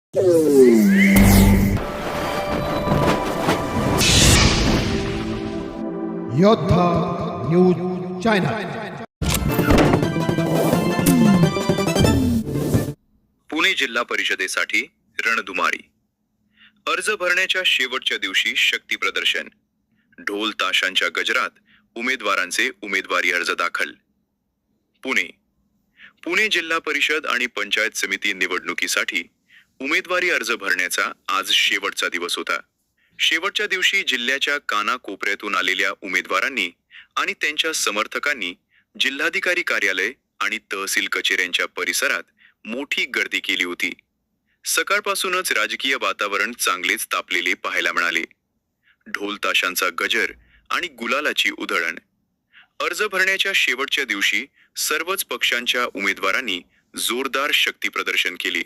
योद्धा news channel. Pune जिल्हा परिषदेसाठी रणधुमाळी। अर्ज भरण्याच्या शेवटच्या दिवशी शक्ती प्रदर्शन, ढोल ताशांच्या गजरात उमेदवारांचे उमेदवारी अर्ज दाखल। पुणे जिल्हा परिषद आणि पंचायत समिती निवडणुकीसाठी उमेदवारी अर्ज भरण्याचा आज शेवटचा दिवस होता। शेवटच्या दिवशी जिल्ह्याच्या कानाकोपऱ्यातून आलेल्या उमेदवारांनी आणि त्यांच्या समर्थकांनी जिल्हाधिकारी कार्यालय आणि तहसील कचेऱ्यांच्या परिसरात मोठी गर्दी केली होती। सकाळपासूनच राजकीय वातावरण चांगलेच तापलेले पाहायला मिळाले। ढोल ताशांचा गजर आणि गुलालाची उधळण। अर्ज भरण्याच्या शेवटच्या दिवशी सर्वच पक्षांच्या उमेदवारांनी जोरदार शक्ती प्रदर्शन केले।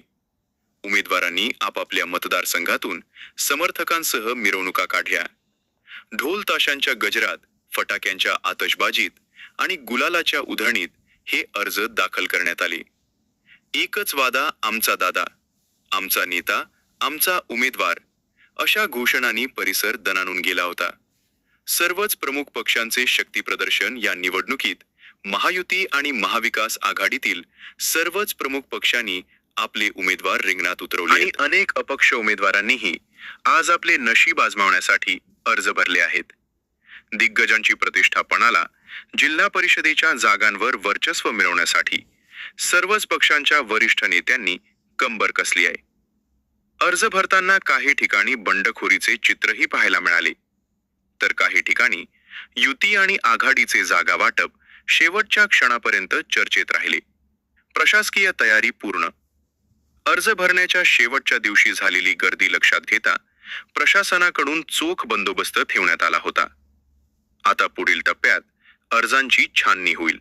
उमेदवारांनी आपापल्या मतदारसंघातून समर्थकांसह मिरवणुका काढल्या। ढोल ताशांच्या गजरात, फटाक्यांच्या आतषबाजीत आणि गुलालाच्या उधळणीत हे अर्ज दाखल करण्यात आले। एकच वादा आमचा दादा, आमचा नेता, आमचा उमेदवार अशा घोषणांनी परिसर दणाणून गेला होता। सर्वच प्रमुख पक्षांचे शक्ती प्रदर्शन या निवडणुकीत महायुती आणि महाविकास आघाडीतील सर्वच प्रमुख पक्षांनी आपले उमेदवार रिंगणात उतरवले आणि अनेक अपक्ष उमेदवारांनीही आज आपले नशीब आजमावण्यासाठी अर्ज भरले आहेत। दिग्गजांची प्रतिष्ठा पणाला जिल्हा परिषदेच्या जागांवर वर्चस्व मिळवण्यासाठी सर्वच पक्षांच्या वरिष्ठ नेत्यांनी कंबर कसली आहे। अर्ज भरताना काही ठिकाणी बंडखोरीचे चित्रही पाहायला मिळाले, तर काही ठिकाणी युती आणि आघाडीचे जागा वाटप शेवटच्या क्षणापर्यंत चर्चेत राहिले। प्रशासकीय तयारी पूर्ण। अर्ज भरण्याच्या शेवटच्या दिवशी झालेली गर्दी लक्षात घेता प्रशासनाकडून चोख बंदोबस्त ठेवण्यात आला होता। आता पुढील टप्प्यात अर्जांची छाननी होईल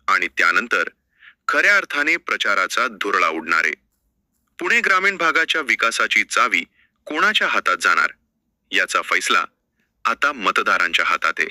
आणि त्यानंतर खऱ्या अर्थाने प्रचाराचा धुरळा उडणार आहे। पुणे ग्रामीण भागाच्या विकासाची चावी कोणाच्या हातात जाणार याचा फैसला आता मतदारांच्या हातात आहे।